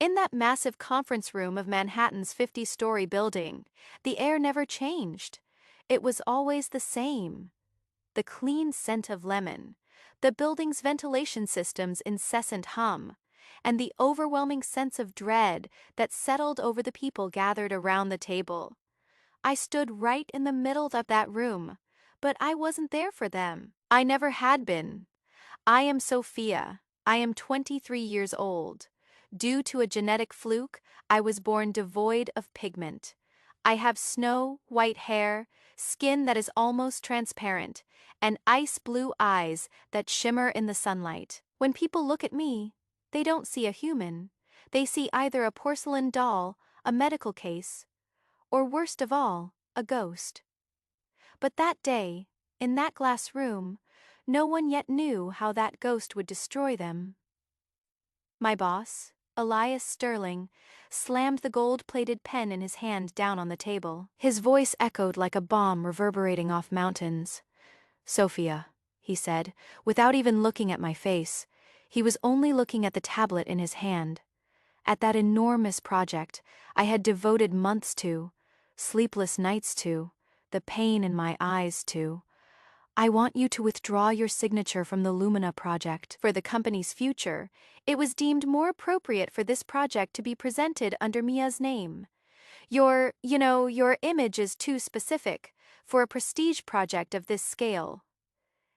In that massive conference room of Manhattan's 50-story building, the air never changed. It was always the same. The clean scent of lemon, the building's ventilation system's incessant hum, and the overwhelming sense of dread that settled over the people gathered around the table. I stood right in the middle of that room, but I wasn't there for them. I never had been. I am Sophia. I am 23 years old. Due to a genetic fluke, I was born devoid of pigment. I have snow-white hair, skin that is almost transparent, and ice-blue eyes that shimmer in the sunlight. When people look at me, they don't see a human. They see either a porcelain doll, a medical case, or worst of all, a ghost. But that day, in that glass room, no one yet knew how that ghost would destroy them. My boss, Elias Sterling, slammed the gold-plated pen in his hand down on the table. His voice echoed like a bomb reverberating off mountains. "Sophia," he said, without even looking at my face. He was only looking at the tablet in his hand. At that enormous project I had devoted months to, sleepless nights to, the pain in my eyes to. I want you to withdraw your signature from the Lumina project. For the company's future, it was deemed more appropriate for this project to be presented under Mia's name. Your image is too specific for a prestige project of this scale.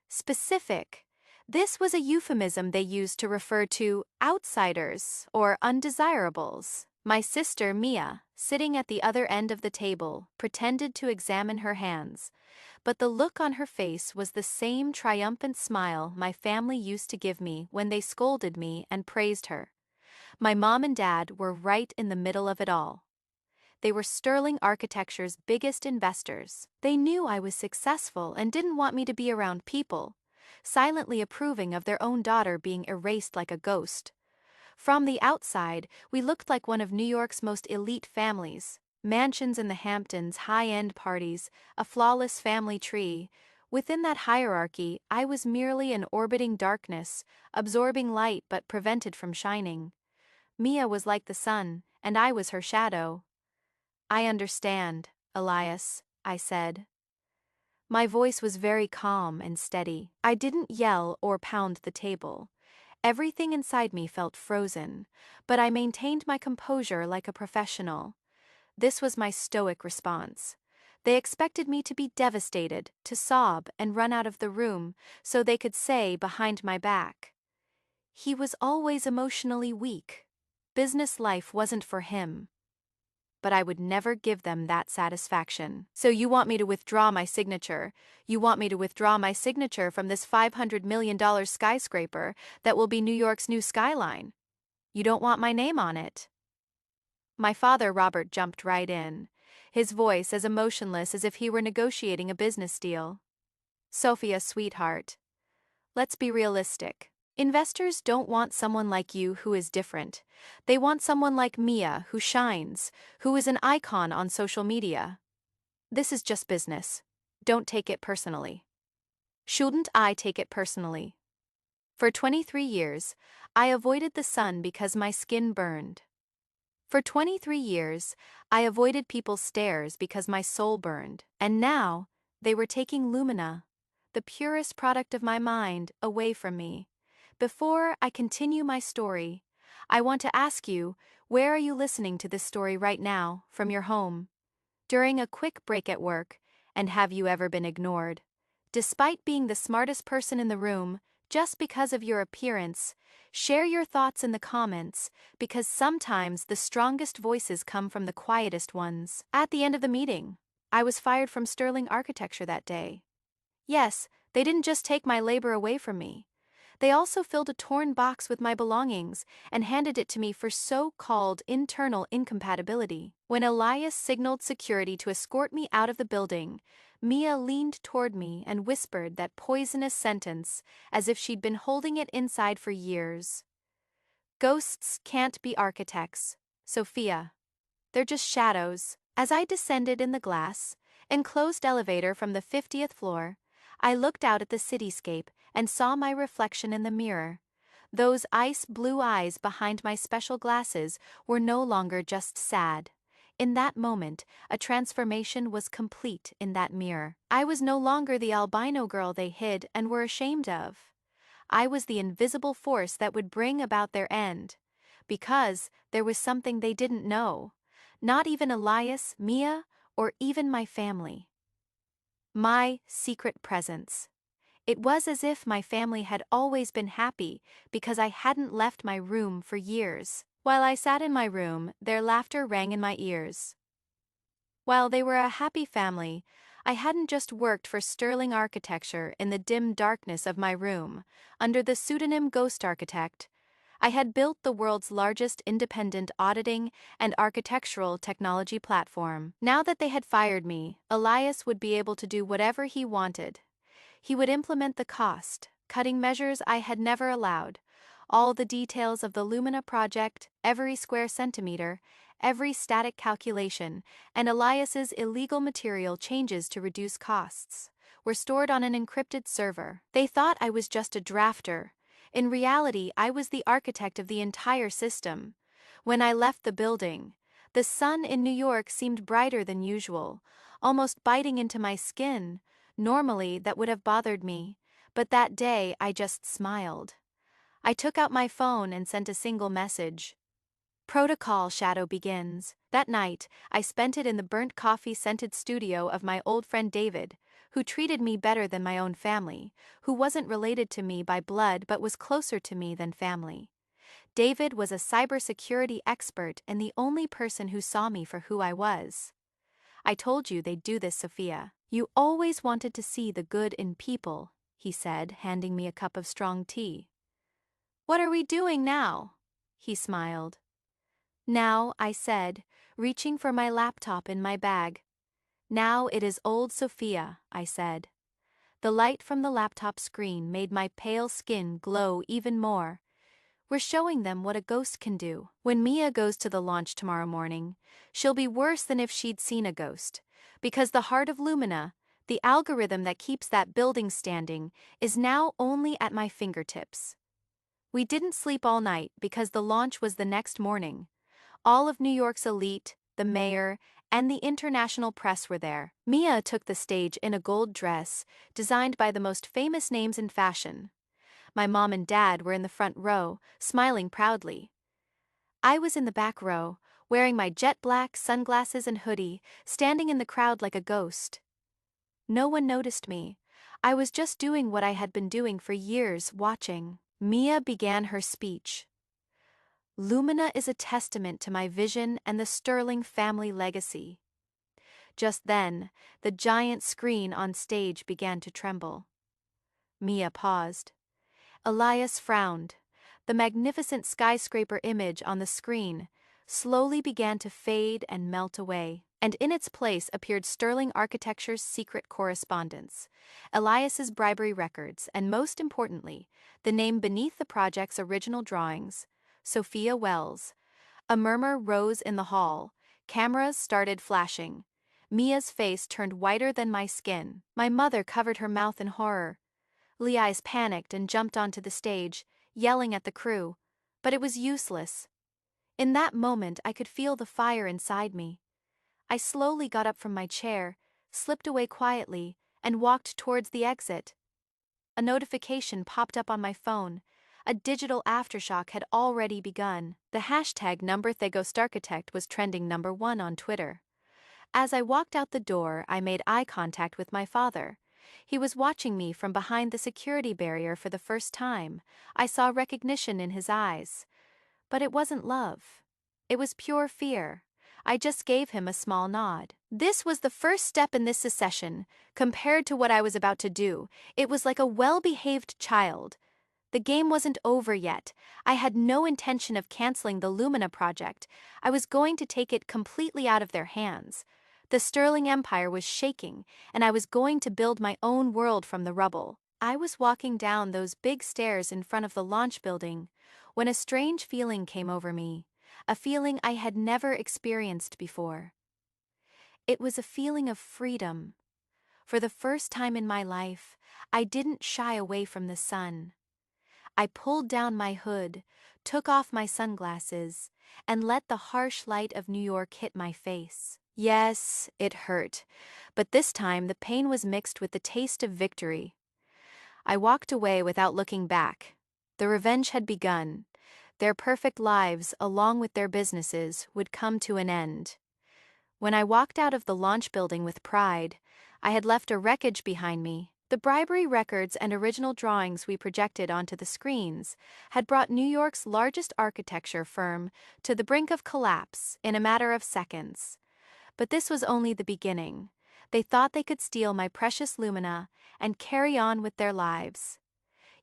Specific. This was a euphemism they used to refer to outsiders or undesirables. My sister Mia, sitting at the other end of the table, pretended to examine her hands, but the look on her face was the same triumphant smile my family used to give me when they scolded me and praised her. My mom and dad were right in the middle of it all. They were Sterling Architecture's biggest investors. They knew I was successful and didn't want me to be around people, silently approving of their own daughter being erased like a ghost. From the outside, we looked like one of New York's most elite families. Mansions in the Hamptons, high-end parties, a flawless family tree. Within that hierarchy, I was merely an orbiting darkness, absorbing light but prevented from shining. Mia was like the sun, and I was her shadow. "I understand, Elias," I said. My voice was very calm and steady. I didn't yell or pound the table. Everything inside me felt frozen, but I maintained my composure like a professional. This was my stoic response. They expected me to be devastated, to sob and run out of the room, so they could say behind my back, "He was always emotionally weak. Business life wasn't for him." But I would never give them that satisfaction. "So you want me to withdraw my signature? You want me to withdraw my signature from this $500 million skyscraper that will be New York's new skyline? You don't want my name on it?" My father Robert jumped right in, his voice as emotionless as if he were negotiating a business deal. "Sophia, sweetheart, let's be realistic. Investors don't want someone like you who is different. They want someone like Mia who shines, who is an icon on social media. This is just business. Don't take it personally." Shouldn't I take it personally? For 23 years, I avoided the sun because my skin burned. For 23 years, I avoided people's stares because my soul burned. And now, they were taking Lumina, the purest product of my mind, away from me. Before I continue my story, I want to ask you, where are you listening to this story right now, from your home? During a quick break at work, and have you ever been ignored? Despite being the smartest person in the room, just because of your appearance, share your thoughts in the comments, because sometimes the strongest voices come from the quietest ones. At the end of the meeting, I was fired from Sterling Architecture that day. Yes, they didn't just take my labor away from me. They also filled a torn box with my belongings and handed it to me for so-called internal incompatibility. When Elias signaled security to escort me out of the building, Mia leaned toward me and whispered that poisonous sentence as if she'd been holding it inside for years. "Ghosts can't be architects, Sophia. They're just shadows." As I descended in the glass, enclosed elevator from the 50th floor, I looked out at the cityscape and saw my reflection in the mirror. Those ice blue eyes behind my special glasses were no longer just sad. In that moment, a transformation was complete in that mirror. I was no longer the albino girl they hid and were ashamed of. I was the invisible force that would bring about their end. Because there was something they didn't know. Not even Elias, Mia, or even my family. My secret presence. It was as if my family had always been happy because I hadn't left my room for years. While I sat in my room, their laughter rang in my ears. While they were a happy family, I hadn't just worked for sterling architecture in the dim darkness of my room, under the pseudonym Ghost Architect. I had built the world's largest independent auditing and architectural technology platform. Now that they had fired me, Elias would be able to do whatever he wanted. He would implement the cost-cutting measures I had never allowed, all the details of the Lumina project, every square centimeter, every static calculation, and Elias's illegal material changes to reduce costs, were stored on an encrypted server. They thought I was just a drafter. In reality, I was the architect of the entire system. When I left the building, the sun in New York seemed brighter than usual, almost biting into my skin. Normally, that would have bothered me, but that day I just smiled. I took out my phone and sent a single message. Protocol shadow begins. That night, I spent it in the burnt coffee-scented studio of my old friend David, who treated me better than my own family, who wasn't related to me by blood but was closer to me than family. David was a cybersecurity expert and the only person who saw me for who I was. I told you they'd do this, Sophia. You always wanted to see the good in people, he said, handing me a cup of strong tea. What are we doing now? He smiled. Now, I said, reaching for my laptop in my bag. Now it is old Sophia, I said. The light from the laptop screen made my pale skin glow even more. We're showing them what a ghost can do. When Mia goes to the launch tomorrow morning, she'll be worse than if she'd seen a ghost. Because the heart of Lumina, the algorithm that keeps that building standing, is now only at my fingertips. We didn't sleep all night because the launch was the next morning. All of New York's elite, the mayor, and the international press were there. Mia took the stage in a gold dress, designed by the most famous names in fashion. My mom and dad were in the front row, smiling proudly. I was in the back row, wearing my jet black sunglasses and hoodie, standing in the crowd like a ghost. No one noticed me. I was just doing what I had been doing for years, watching. Mia began her speech. Lumina is a testament to my vision and the Sterling family legacy. Just then, the giant screen on stage began to tremble. Mia paused. Elias frowned. The magnificent skyscraper image on the screen slowly began to fade and melt away, and in its place appeared Sterling Architecture's secret correspondence, Elias's bribery records, and most importantly, the name beneath the project's original drawings, Sophia Wells. A murmur rose in the hall. Cameras started flashing. Mia's face turned whiter than my skin. My mother covered her mouth in horror. Leis panicked and jumped onto the stage, yelling at the crew, but it was useless. In that moment I could feel the fire inside me. I slowly got up from my chair, slipped away quietly, and walked towards the exit. A notification popped up on my phone. A digital aftershock had already begun. The hashtag #TheGhostArchitect was trending #1 on Twitter. As I walked out the door, I made eye contact with my father. He was watching me from behind the security barrier for the first time. I saw recognition in his eyes. But it wasn't love. It was pure fear. I just gave him a small nod. This was the first step in this secession. Compared to what I was about to do, it was like a well-behaved child. The game wasn't over yet. I had no intention of canceling the Lumina project. I was going to take it completely out of their hands. The Sterling Empire was shaking, and I was going to build my own world from the rubble. I was walking down those big stairs in front of the launch building when a strange feeling came over me, a feeling I had never experienced before. It was a feeling of freedom. For the first time in my life, I didn't shy away from the sun. I pulled down my hood, took off my sunglasses, and let the harsh light of New York hit my face. Yes, it hurt, but this time the pain was mixed with the taste of victory. I walked away without looking back. The revenge had begun. Their perfect lives, along with their businesses, would come to an end. When I walked out of the launch building with pride, I had left a wreckage behind me. The bribery records and original drawings we projected onto the screens had brought New York's largest architecture firm to the brink of collapse in a matter of seconds. But this was only the beginning. They thought they could steal my precious lumina and carry on with their lives.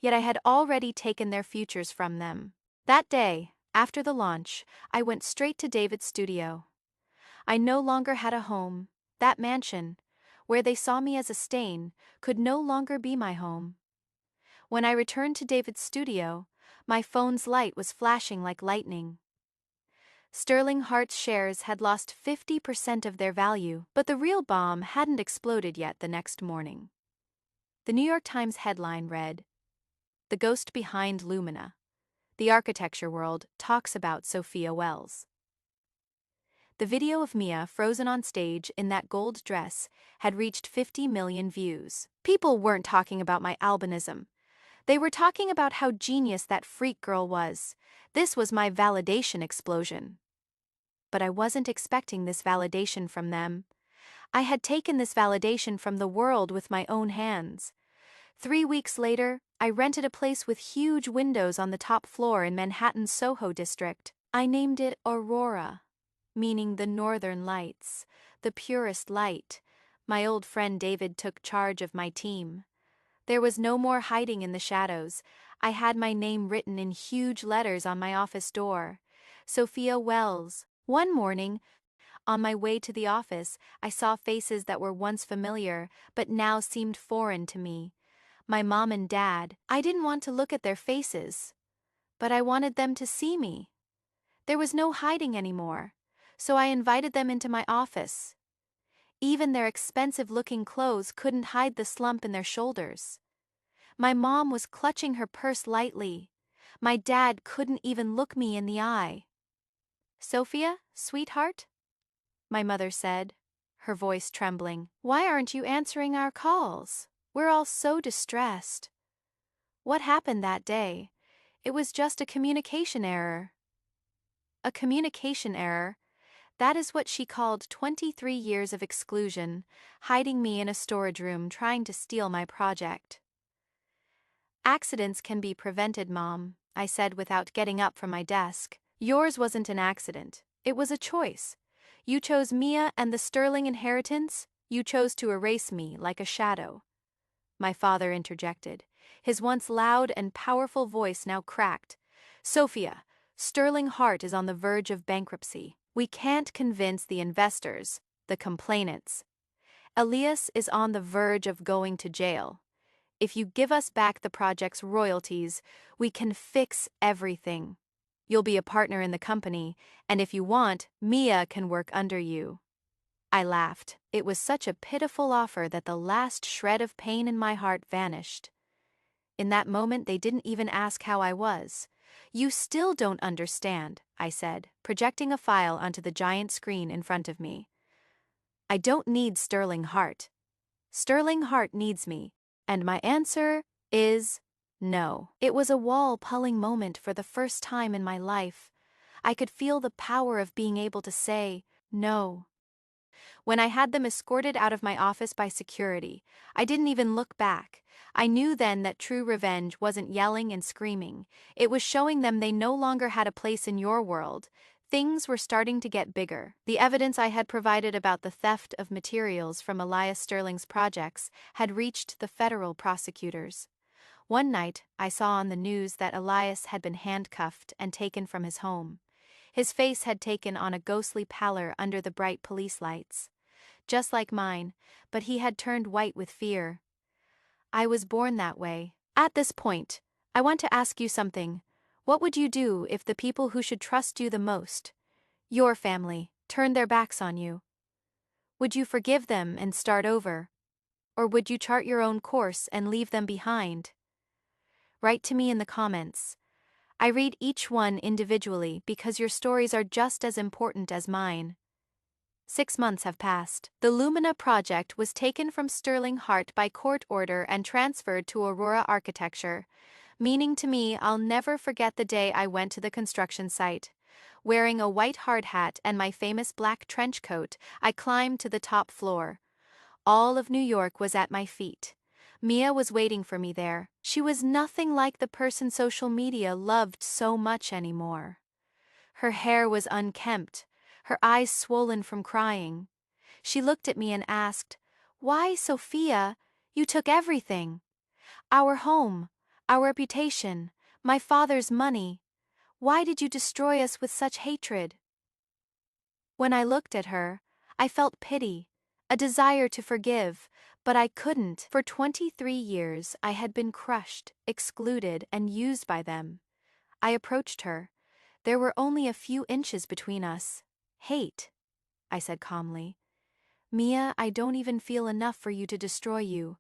Yet I had already taken their futures from them. That day, after the launch, I went straight to David's studio. I no longer had a home. That mansion, where they saw me as a stain, could no longer be my home. When I returned to David's studio, my phone's light was flashing like lightning. Sterling Hart's shares had lost 50% of their value, but the real bomb hadn't exploded yet the next morning. The New York Times headline read, "The Ghost Behind Lumina. The Architecture World Talks About Sophia Wells." The video of Mia frozen on stage in that gold dress had reached 50 million views. People weren't talking about my albinism. They were talking about how genius that freak girl was. This was my validation explosion. But I wasn't expecting this validation from them. I had taken this validation from the world with my own hands. 3 weeks later, I rented a place with huge windows on the top floor in Manhattan's Soho district. I named it Aurora, meaning the northern lights, the purest light. My old friend David took charge of my team. There was no more hiding in the shadows. I had my name written in huge letters on my office door. Sophia Wells. One morning, on my way to the office, I saw faces that were once familiar, but now seemed foreign to me. My mom and dad. I didn't want to look at their faces, but I wanted them to see me. There was no hiding anymore, so I invited them into my office. Even their expensive-looking clothes couldn't hide the slump in their shoulders. My mom was clutching her purse lightly. My dad couldn't even look me in the eye. "Sophia, sweetheart?" my mother said, her voice trembling. "Why aren't you answering our calls? We're all so distressed." What happened that day? It was just a communication error. A communication error? That is what she called 23 years of exclusion, hiding me in a storage room trying to steal my project. "Accidents can be prevented, Mom," I said without getting up from my desk. "Yours wasn't an accident. It was a choice. You chose Mia and the sterling inheritance. You chose to erase me like a shadow." My father interjected. His once loud and powerful voice now cracked. "Sophia, Sterling Hart is on the verge of bankruptcy. We can't convince the investors, the complainants. Elias is on the verge of going to jail. If you give us back the project's royalties, we can fix everything. You'll be a partner in the company, and if you want, Mia can work under you." I laughed. It was such a pitiful offer that the last shred of pain in my heart vanished. In that moment, they didn't even ask how I was. "You still don't understand," I said, projecting a file onto the giant screen in front of me. "I don't need Sterling Hart. Sterling Hart needs me, and my answer is no." It was a wall-pulling moment for the first time in my life. I could feel the power of being able to say no. When I had them escorted out of my office by security, I didn't even look back. I knew then that true revenge wasn't yelling and screaming. It was showing them they no longer had a place in your world. Things were starting to get bigger. The evidence I had provided about the theft of materials from Elias Sterling's projects had reached the federal prosecutors. One night, I saw on the news that Elias had been handcuffed and taken from his home. His face had taken on a ghostly pallor under the bright police lights. Just like mine, but he had turned white with fear. I was born that way. At this point, I want to ask you something. What would you do if the people who should trust you the most, your family, turned their backs on you? Would you forgive them and start over? Or would you chart your own course and leave them behind? Write to me in the comments. I read each one individually because your stories are just as important as mine. 6 months have passed. The Lumina project was taken from Sterling Hart by court order and transferred to Aurora Architecture, meaning to me I'll never forget the day I went to the construction site. Wearing a white hard hat and my famous black trench coat, I climbed to the top floor. All of New York was at my feet. Mia was waiting for me there. She was nothing like the person social media loved so much anymore. Her hair was unkempt, her eyes swollen from crying. She looked at me and asked, "Why, Sophia, you took everything. Our home, our reputation, my father's money. Why did you destroy us with such hatred?" When I looked at her, I felt pity, a desire to forgive, but I couldn't. For 23 years I had been crushed, excluded, and used by them. I approached her. There were only a few inches between us. "Hate," I said calmly. "Mia, I don't even feel enough for you to destroy you.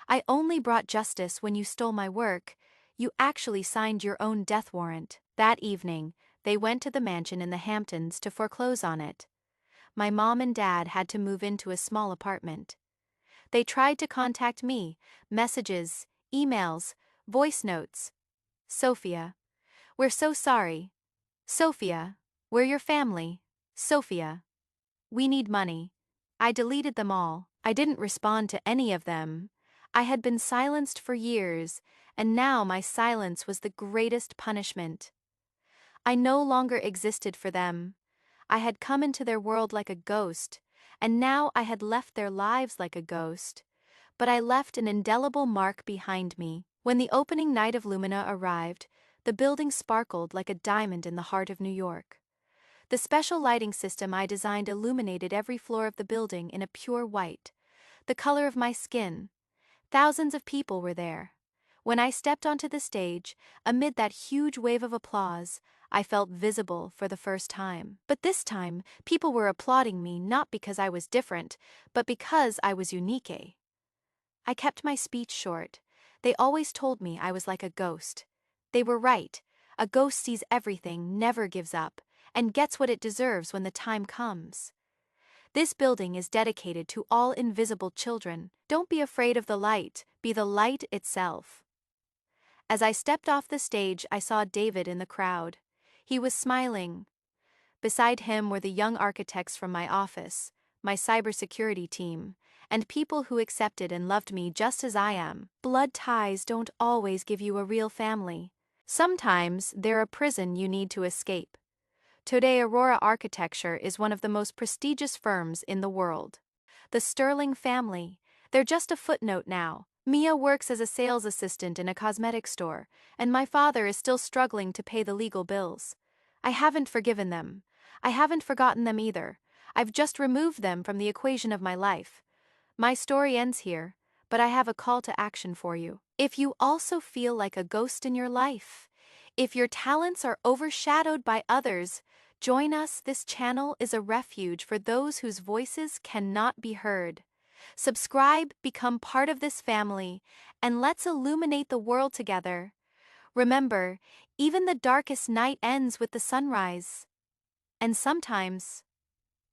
I only brought justice when you stole my work. You actually signed your own death warrant." That evening, they went to the mansion in the Hamptons to foreclose on it. My mom and dad had to move into a small apartment. They tried to contact me, messages, emails, voice notes. "Sophia, we're so sorry. Sophia, we're your family. Sophia, we need money." I deleted them all. I didn't respond to any of them. I had been silenced for years, and now my silence was the greatest punishment. I no longer existed for them. I had come into their world like a ghost, and now I had left their lives like a ghost. But I left an indelible mark behind me. When the opening night of Lumina arrived, the building sparkled like a diamond in the heart of New York. The special lighting system I designed illuminated every floor of the building in a pure white, the color of my skin. Thousands of people were there. When I stepped onto the stage, amid that huge wave of applause, I felt visible for the first time. But this time, people were applauding me not because I was different, but because I was unique. I kept my speech short. They always told me I was like a ghost. They were right. A ghost sees everything, never gives up, and gets what it deserves when the time comes. This building is dedicated to all invisible children. Don't be afraid of the light, be the light itself. As I stepped off the stage, I saw David in the crowd. He was smiling. Beside him were the young architects from my office, my cybersecurity team, and people who accepted and loved me just as I am. Blood ties don't always give you a real family. Sometimes they're a prison you need to escape. Today, Aurora Architecture is one of the most prestigious firms in the world. The Sterling family, they're just a footnote now. Mia works as a sales assistant in a cosmetic store, and my father is still struggling to pay the legal bills. I haven't forgiven them. I haven't forgotten them either. I've just removed them from the equation of my life. My story ends here, but I have a call to action for you. If you also feel like a ghost in your life, if your talents are overshadowed by others, join us. This channel is a refuge for those whose voices cannot be heard. Subscribe, become part of this family, and let's illuminate the world together. Remember, even the darkest night ends with the sunrise. And sometimes,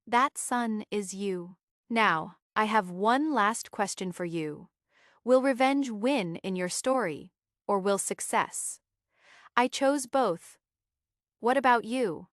that sun is you. Now, I have one last question for you. Will revenge win in your story, or will success? I chose both. What about you?